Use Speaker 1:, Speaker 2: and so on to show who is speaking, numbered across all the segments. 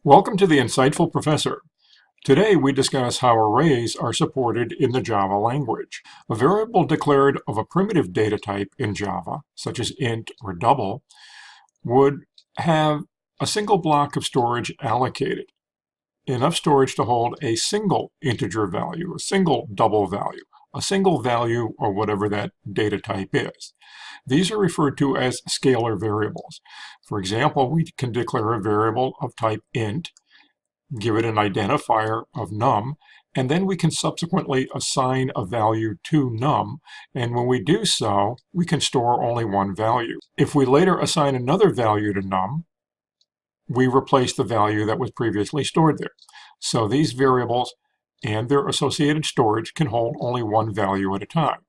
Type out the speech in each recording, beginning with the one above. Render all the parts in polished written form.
Speaker 1: Welcome to the Insightful Professor. Today we discuss how arrays are supported in the Java language. A variable declared of a primitive data type in Java, such as int or double, would have a single block of storage allocated, enough storage to hold a single integer value, a single double value, a single value or whatever that data type is. These are referred to as scalar variables. For example, we can declare a variable of type int, give it an identifier of num, and then we can subsequently assign a value to num, and when we do so, we can store only one value. If we later assign another value to num, we replace the value that was previously stored there. So these variables and their associated storage can hold only one value at a time.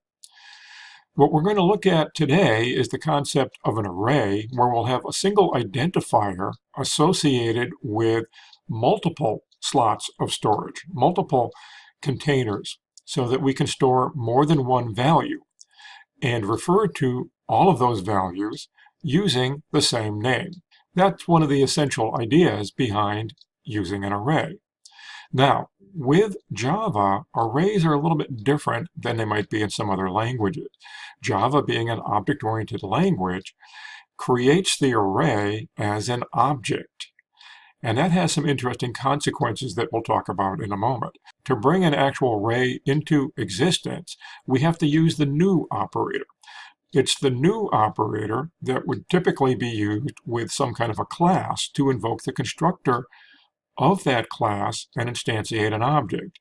Speaker 1: What we're going to look at today is the concept of an array where we'll have a single identifier associated with multiple slots of storage, multiple containers, so that we can store more than one value and refer to all of those values using the same name. That's one of the essential ideas behind using an array. Now, with Java, arrays are a little bit different than they might be in some other languages. Java, being an object-oriented language, creates the array as an object. And that has some interesting consequences that we'll talk about in a moment. To bring an actual array into existence, we have to use the new operator. It's the new operator that would typically be used with some kind of a class to invoke the constructor of that class and instantiate an object.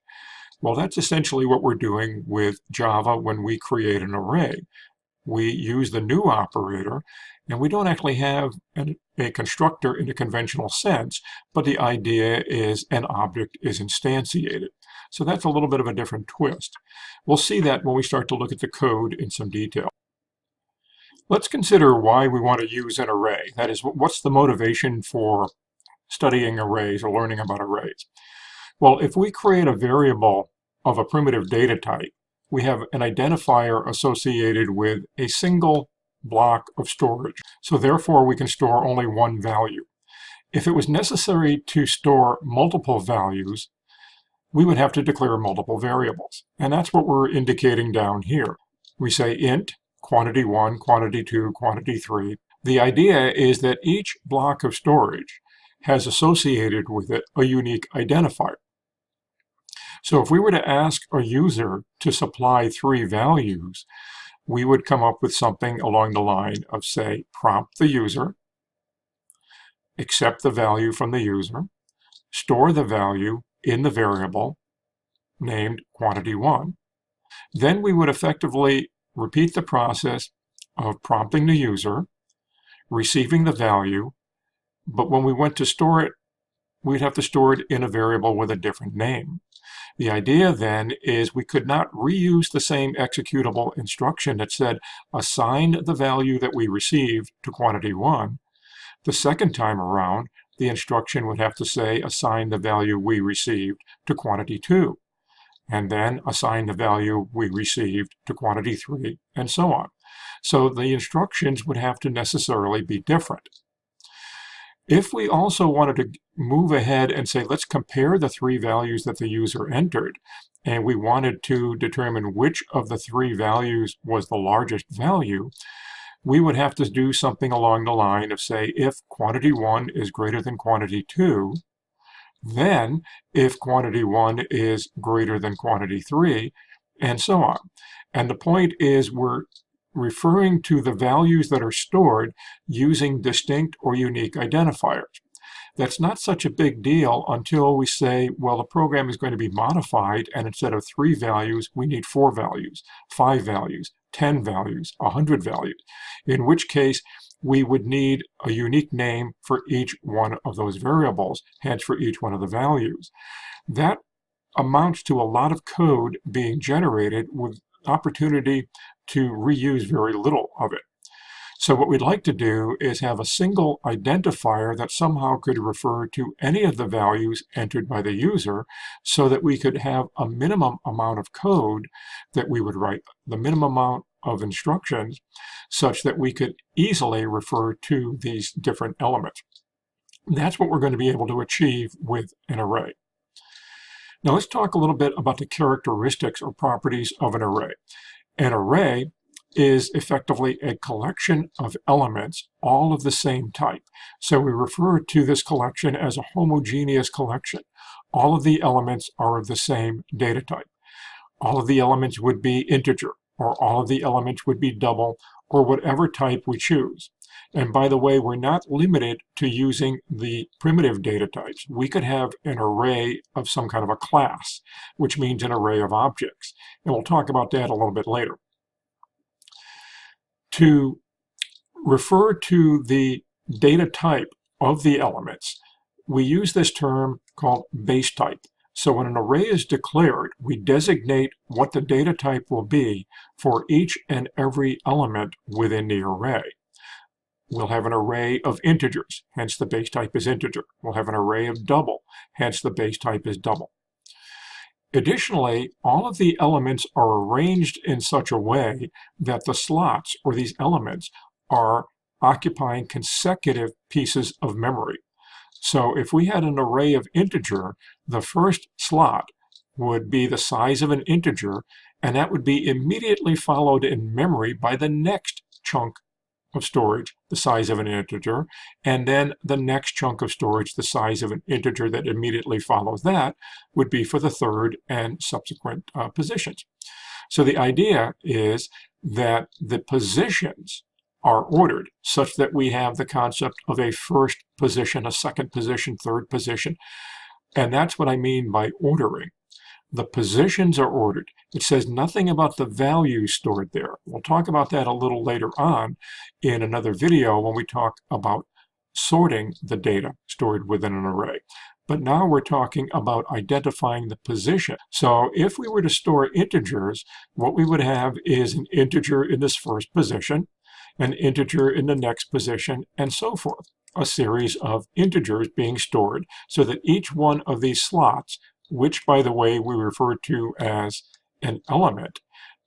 Speaker 1: Well, that's essentially what we're doing with Java when we create an array. We use the new operator, and we don't actually have a constructor in a conventional sense, but the idea is an object is instantiated. So that's a little bit of a different twist. We'll see that when we start to look at the code in some detail. Let's consider why we want to use an array. That is, what's the motivation for studying arrays or learning about arrays? Well, if we create a variable of a primitive data type, we have an identifier associated with a single block of storage. So therefore, we can store only one value. If it was necessary to store multiple values, we would have to declare multiple variables. And that's what we're indicating down here. We say int, quantity 1, quantity 2, quantity 3. The idea is that each block of storage has associated with it a unique identifier. So if we were to ask a user to supply 3 values, we would come up with something along the line of, say, prompt the user, accept the value from the user, store the value in the variable named quantity 1. Then we would effectively repeat the process of prompting the user, receiving the value, but when we went to store it, we'd have to store it in a variable with a different name. The idea then is we could not reuse the same executable instruction that said assign the value that we received to quantity 1. The second time around, the instruction would have to say assign the value we received to quantity 2, and then assign the value we received to quantity 3, and so on. So the instructions would have to necessarily be different. If we also wanted to move ahead and say, let's compare the 3 values that the user entered, and we wanted to determine which of the 3 values was the largest value, we would have to do something along the line of, say, if quantity 1 is greater than quantity 2, then if quantity 1 is greater than quantity 3, and so on. And the point is we're referring to the values that are stored using distinct or unique identifiers. That's not such a big deal until we say, well, the program is going to be modified, and instead of 3 values, we need 4 values, 5 values, 10 values, 100 values, in which case we would need a unique name for each one of those variables, hence for each one of the values. That amounts to a lot of code being generated with opportunity to reuse very little of it. So what we'd like to do is have a single identifier that somehow could refer to any of the values entered by the user so that we could have a minimum amount of code that we would write, the minimum amount of instructions, such that we could easily refer to these different elements. That's what we're going to be able to achieve with an array. Now let's talk a little bit about the characteristics or properties of an array. An array is effectively a collection of elements, all of the same type. So we refer to this collection as a homogeneous collection. All of the elements are of the same data type. All of the elements would be integer, or all of the elements would be double, or whatever type we choose. And by the way, we're not limited to using the primitive data types. We could have an array of some kind of a class, which means an array of objects. And we'll talk about that a little bit later. To refer to the data type of the elements, we use this term called base type. So when an array is declared, we designate what the data type will be for each and every element within the array. We'll have an array of integers, hence the base type is integer. We'll have an array of double, hence the base type is double. Additionally, all of the elements are arranged in such a way that the slots, or these elements, are occupying consecutive pieces of memory. So if we had an array of integer, the first slot would be the size of an integer, and that would be immediately followed in memory by the next chunk of storage, the size of an integer, and then the next chunk of storage, the size of an integer that immediately follows that, would be for the third and subsequent positions. So the idea is that the positions are ordered such that we have the concept of a first position, a second position, third position, and that's what I mean by ordering. The positions are ordered. It says nothing about the values stored there. We'll talk about that a little later on in another video when we talk about sorting the data stored within an array. But now we're talking about identifying the position. So if we were to store integers, what we would have is an integer in this first position, an integer in the next position, and so forth. A series of integers being stored so that each one of these slots, which, by the way, we refer to as an element,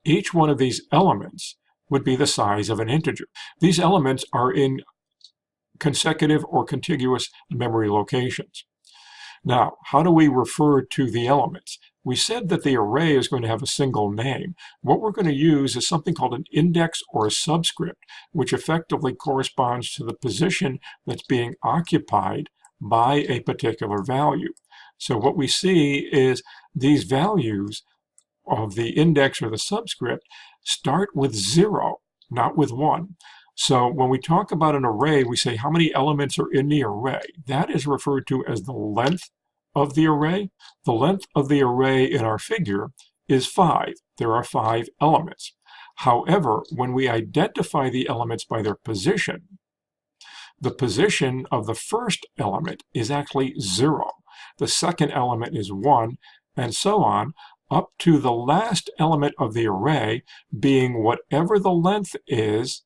Speaker 1: each one of these elements would be the size of an integer. These elements are in consecutive or contiguous memory locations. Now, how do we refer to the elements? We said that the array is going to have a single name. What we're going to use is something called an index or a subscript, which effectively corresponds to the position that's being occupied by a particular value. So what we see is these values of the index or the subscript start with 0, not with 1. So when we talk about an array, we say how many elements are in the array. That is referred to as the length of the array. The length of the array in our figure is 5. There are 5 elements. However, when we identify the elements by their position, the position of the first element is actually 0. The second element is 1, and so on, up to the last element of the array being whatever the length is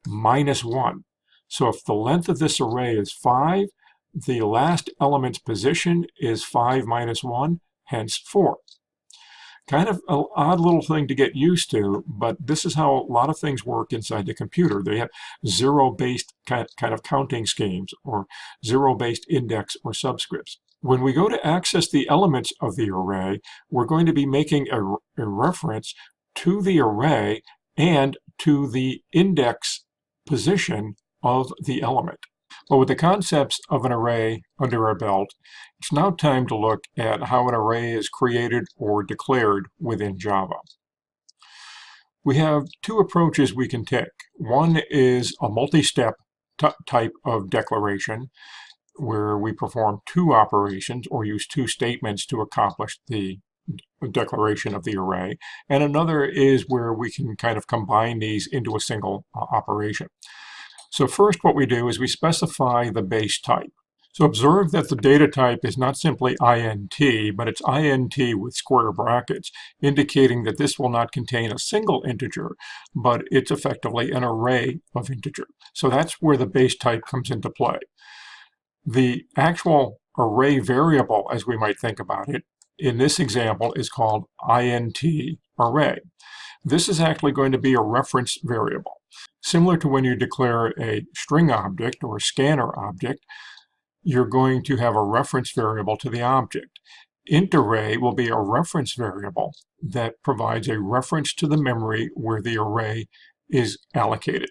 Speaker 1: minus 1. So if the length of this array is 5, the last element's position is 5 minus 1, hence 4. Kind of an odd little thing to get used to, but this is how a lot of things work inside the computer. They have zero-based kind of counting schemes, or zero-based index or subscripts. When we go to access the elements of the array, we're going to be making a reference to the array and to the index position of the element. Well, with the concepts of an array under our belt, it's now time to look at how an array is created or declared within Java. We have two approaches we can take. One is a multi-step type of declaration, where we perform two operations or use two statements to accomplish the declaration of the array. And another is where we can kind of combine these into a single operation. So first what we do is we specify the base type. So observe that the data type is not simply int, but it's int with square brackets, indicating that this will not contain a single integer, but it's effectively an array of integers. So that's where the base type comes into play. The actual array variable, as we might think about it, in this example is called int array. This is actually going to be a reference variable. Similar to when you declare a string object or a scanner object, you're going to have a reference variable to the object. Int array will be a reference variable that provides a reference to the memory where the array is allocated.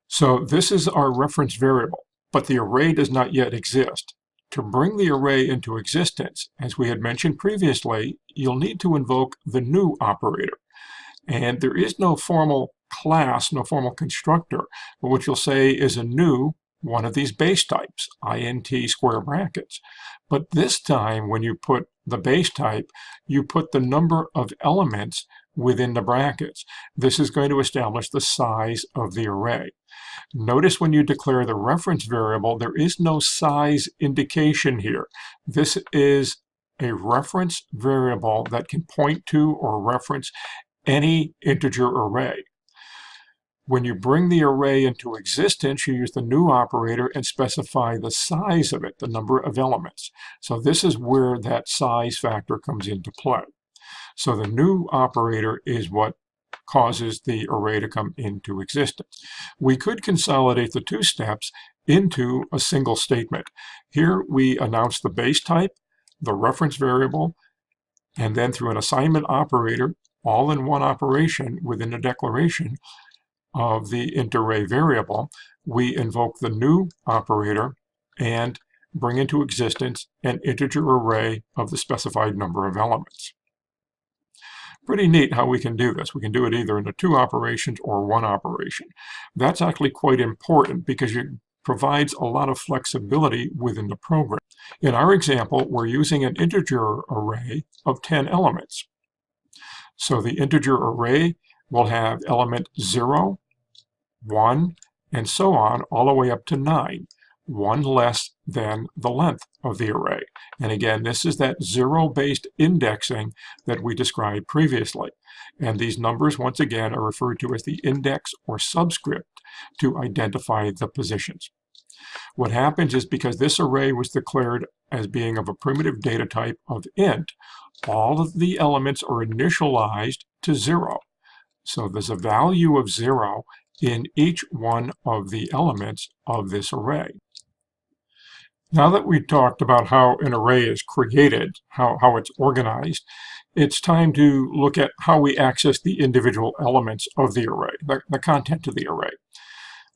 Speaker 1: So this is our reference variable, but the array does not yet exist. To bring the array into existence, as we had mentioned previously, you'll need to invoke the new operator. And there is no formal class, no formal constructor, but what you'll say is a new one of these base types, int square brackets. But this time, when you put the base type, you put the number of elements within the brackets. This is going to establish the size of the array. Notice when you declare the reference variable, there is no size indication here. This is a reference variable that can point to or reference any integer array. When you bring the array into existence, you use the new operator and specify the size of it, the number of elements. So this is where that size factor comes into play. So the new operator is what causes the array to come into existence. We could consolidate the two steps into a single statement. Here we announce the base type, the reference variable, and then through an assignment operator, all in one operation within a declaration of the int array variable, we invoke the new operator and bring into existence an integer array of the specified number of elements. Pretty neat how we can do this. We can do it either in the two operations or one operation. That's actually quite important because it provides a lot of flexibility within the program. In our example, we're using an integer array of 10 elements. So the integer array will have element 0, 1, and so on, all the way up to 9, one less than the length of the array. And again, this is that zero-based indexing that we described previously. And these numbers, once again, are referred to as the index or subscript to identify the positions. What happens is because this array was declared as being of a primitive data type of int, all of the elements are initialized to 0. So there's a value of 0 in each one of the elements of this array. Now that we've talked about how an array is created, how it's organized, it's time to look at how we access the individual elements of the array, the content of the array.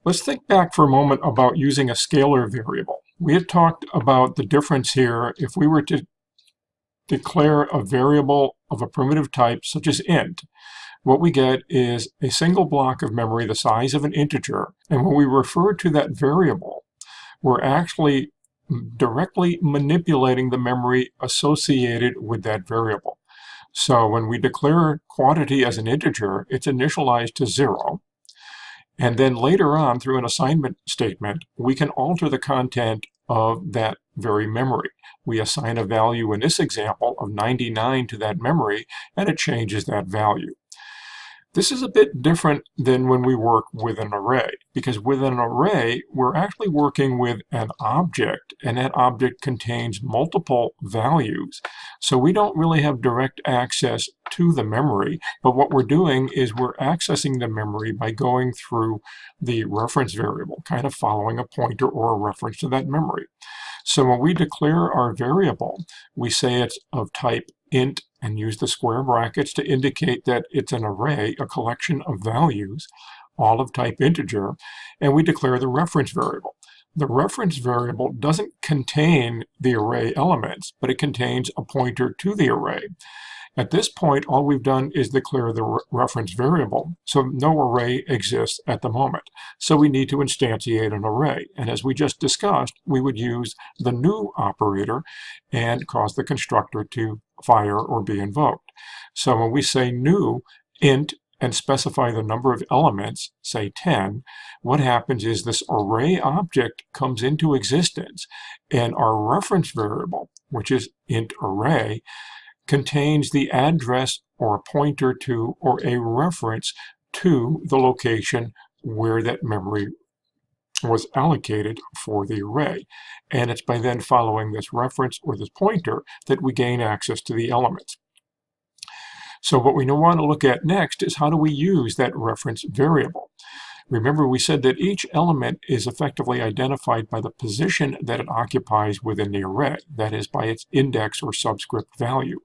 Speaker 1: Let's think back for a moment about using a scalar variable. We had talked about the difference here if we were to declare a variable of a primitive type such as int. What we get is a single block of memory the size of an integer, and when we refer to that variable, we're actually directly manipulating the memory associated with that variable. So when we declare quantity as an integer, it's initialized to 0. And then later on, through an assignment statement, we can alter the content of that very memory. We assign a value in this example of 99 to that memory, and it changes that value. This is a bit different than when we work with an array, because with an array, we're actually working with an object, and that object contains multiple values. So we don't really have direct access to the memory, but what we're doing is we're accessing the memory by going through the reference variable, kind of following a pointer or a reference to that memory. So when we declare our variable, we say it's of type int and use the square brackets to indicate that it's an array, a collection of values, all of type integer, and we declare the reference variable. The reference variable doesn't contain the array elements, but it contains a pointer to the array. At this point, all we've done is declare the reference variable, so no array exists at the moment. So we need to instantiate an array. And as we just discussed, we would use the new operator and cause the constructor to fire or be invoked. So when we say new int and specify the number of elements, say 10, what happens is this array object comes into existence, and our reference variable, which is int array, contains the address or a pointer to or a reference to the location where that memory was allocated for the array. And it's by then following this reference or this pointer that we gain access to the elements. So what we want to look at next is how do we use that reference variable. Remember, we said that each element is effectively identified by the position that it occupies within the array, that is, by its index or subscript value.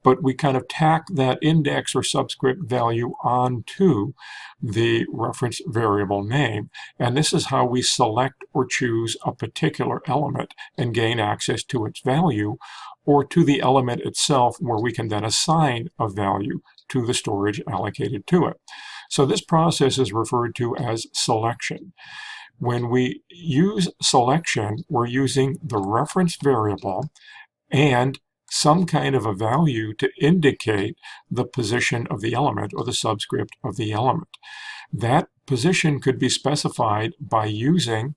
Speaker 1: But we kind of tack that index or subscript value onto the reference variable name, and this is how we select or choose a particular element and gain access to its value, or to the element itself, where we can then assign a value to the storage allocated to it. So this process is referred to as selection. When we use selection, we're using the reference variable and some kind of a value to indicate the position of the element or the subscript of the element. That position could be specified by using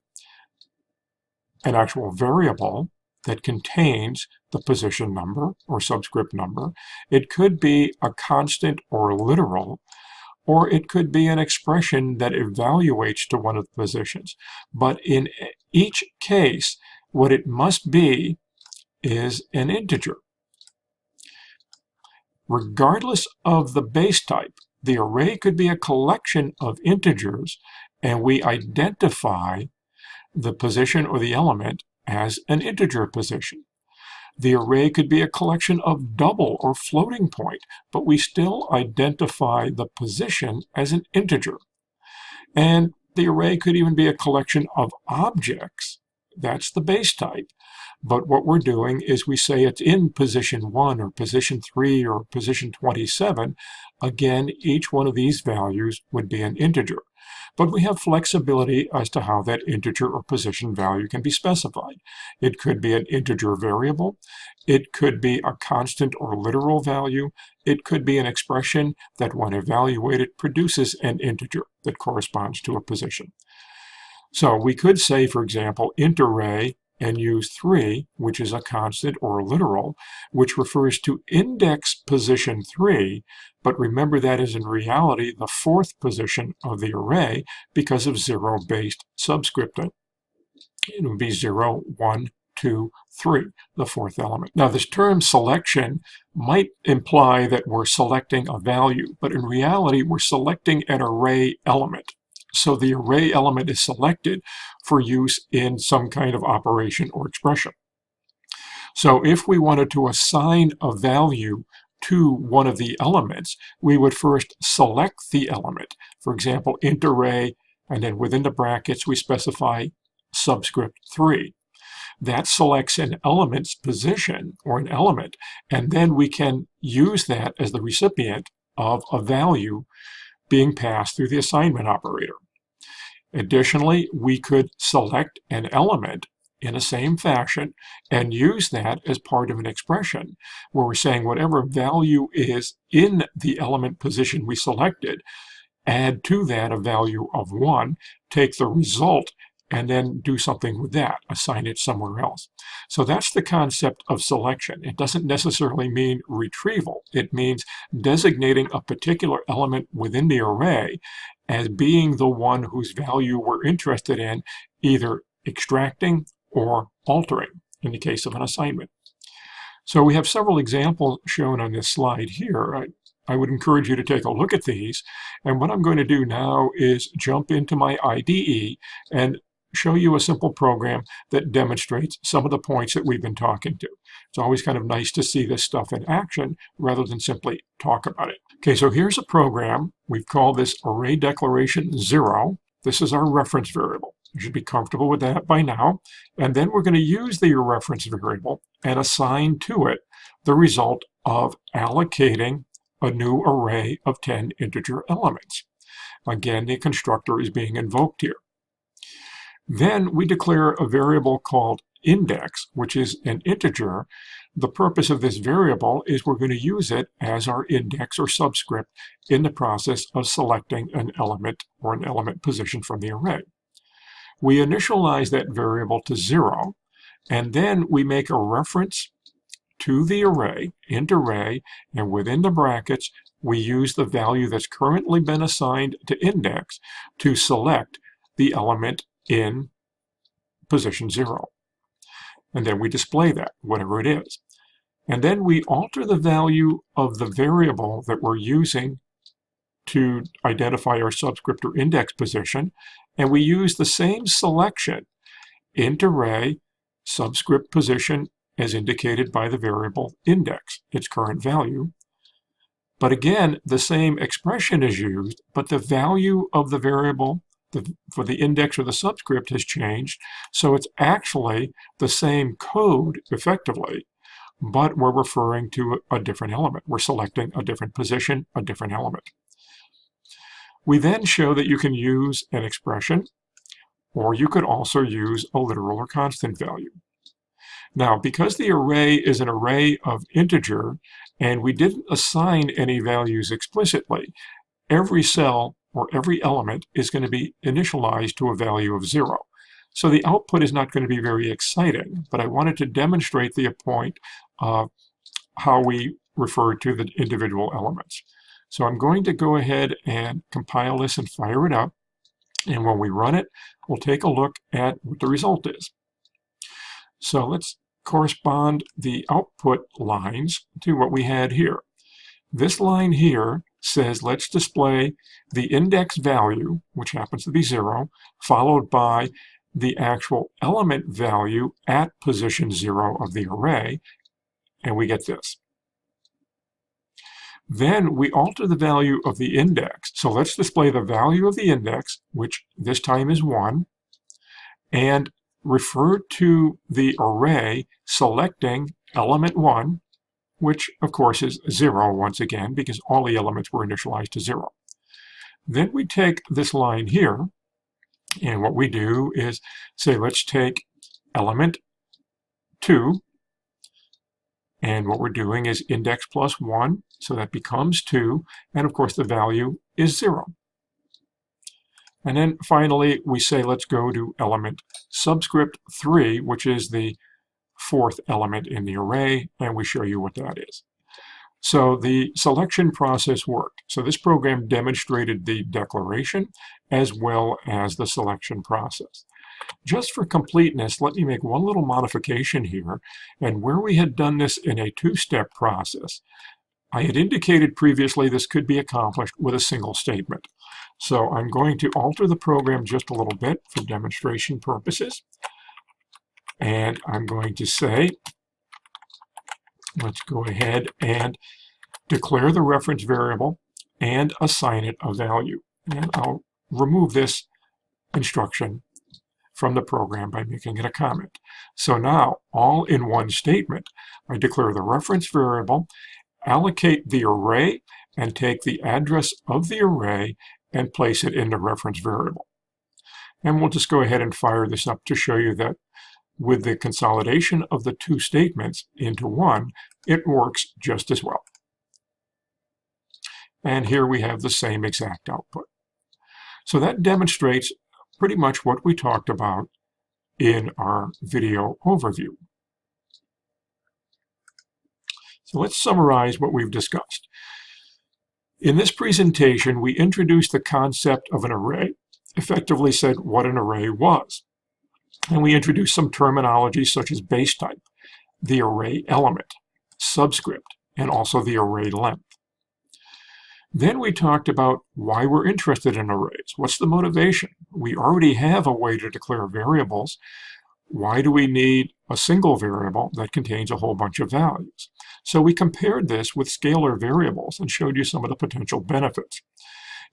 Speaker 1: an actual variable that contains the position number or subscript number. It could be a constant or literal, or it could be an expression that evaluates to one of the positions. But in each case, what it must be is an integer. Regardless of the base type, the array could be a collection of integers, and we identify the position or the element as an integer position. The array could be a collection of double or floating point, but we still identify the position as an integer. And the array could even be a collection of objects. That's the base type. But what we're doing is we say it's in position 1 or position 3 or position 27. Again, each one of these values would be an integer. But we have flexibility as to how that integer or position value can be specified. It could be an integer variable. It could be a constant or literal value. It could be an expression that, when evaluated, produces an integer that corresponds to a position. So we could say, for example, int array, and use 3, which is a constant or a literal, which refers to index position 3, but remember that is in reality the 4th position of the array because of 0-based subscripting. It would be 0, 1, 2, 3, the 4th element. Now, this term selection might imply that we're selecting a value, but in reality, we're selecting an array element. So the array element is selected for use in some kind of operation or expression. So if we wanted to assign a value to one of the elements, we would first select the element. For example, int array, and then within the brackets we specify subscript 3. That selects an element's position or an element, and then we can use that as the recipient of a value being passed through the assignment operator. Additionally, we could select an element in the same fashion and use that as part of an expression where we're saying whatever value is in the element position we selected, add to that a value of 1, take the result, and then do something with that, assign it somewhere else. So that's the concept of selection. It doesn't necessarily mean retrieval. It means designating a particular element within the array as being the one whose value we're interested in, either extracting or altering in the case of an assignment. So we have several examples shown on this slide here. I would encourage you to take a look at these. And what I'm going to do now is jump into my IDE and show you a simple program that demonstrates some of the points that we've been talking to. It's always kind of nice to see this stuff in action rather than simply talk about it. Okay, so here's a program. We've called this array declaration 0. This is our reference variable. You should be comfortable with that by now. And then we're going to use the reference variable and assign to it the result of allocating a new array of 10 integer elements. Again, the constructor is being invoked here. Then we declare a variable called index, which is an integer. The purpose of this variable is we're going to use it as our index or subscript in the process of selecting an element or an element position from the array. We initialize that variable to 0, and then we make a reference to the array, int array, and within the brackets, we use the value that's currently been assigned to index to select the element in position 0. And then we display that, whatever it is. And then we alter the value of the variable that we're using to identify our subscript or index position, and we use the same selection, int array subscript position as indicated by the variable index, its current value. But again, the same expression is used, but the value of the variable for the index or the subscript has changed, so it's actually the same code effectively, but we're referring to a different element. We're selecting a different position, a different element. We then show that you can use an expression, or you could also use a literal or constant value. Now, because the array is an array of integer, and we didn't assign any values explicitly, every cell or every element is going to be initialized to a value of 0. So the output is not going to be very exciting, but I wanted to demonstrate the point of how we refer to the individual elements. So I'm going to go ahead and compile this and fire it up. And when we run it, we'll take a look at what the result is. So let's correspond the output lines to what we had here. This line here says let's display the index value, which happens to be 0, followed by the actual element value at position 0 of the array, and we get this. Then we alter the value of the index. So let's display the value of the index, which this time is 1, and refer to the array selecting element 1, which of course is 0 once again, because all the elements were initialized to 0. Then we take this line here, and what we do is say, let's take element 2, and what we're doing is index plus 1, so that becomes 2, and of course the value is 0. And then finally we say let's go to element subscript 3, which is the 4th element in the array, and we show you what that is. So the selection process worked. So this program demonstrated the declaration as well as the selection process. Just for completeness, let me make one little modification here. And where we had done this in a two-step process, I had indicated previously this could be accomplished with a single statement. So I'm going to alter the program just a little bit for demonstration purposes. And I'm going to say, let's go ahead and declare the reference variable and assign it a value. And I'll remove this instruction from the program by making it a comment. So now, all in one statement, I declare the reference variable, allocate the array, and take the address of the array and place it in the reference variable. And we'll just go ahead and fire this up to show you that with the consolidation of the two statements into one, it works just as well. And here we have the same exact output. So that demonstrates pretty much what we talked about in our video overview. So let's summarize what we've discussed. In this presentation, we introduced the concept of an array, effectively said what an array was. And we introduced some terminology such as base type, the array element, subscript, and also the array length. Then we talked about why we're interested in arrays. What's the motivation? We already have a way to declare variables. Why do we need a single variable that contains a whole bunch of values? So we compared this with scalar variables and showed you some of the potential benefits.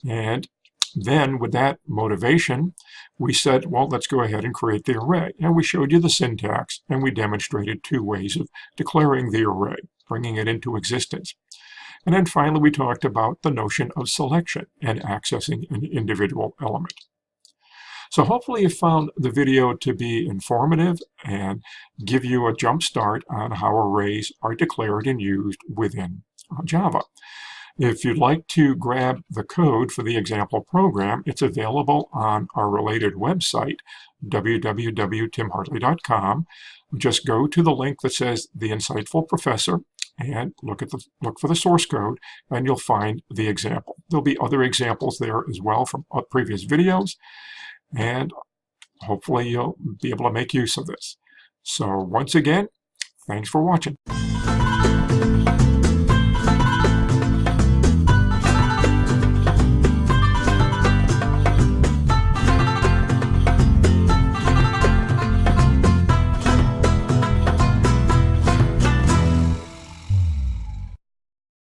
Speaker 1: And then with that motivation, we said, well, let's go ahead and create the array. And we showed you the syntax, and we demonstrated two ways of declaring the array, bringing it into existence. And then finally, we talked about the notion of selection and accessing an individual element. So hopefully you found the video to be informative and give you a jump start on how arrays are declared and used within Java. If you'd like to grab the code for the example program, it's available on our related website, www.timhartley.com. Just go to the link that says The Insightful Professor and look for the source code, and you'll find the example. There'll be other examples there as well from previous videos, and hopefully you'll be able to make use of this. So once again, thanks for watching.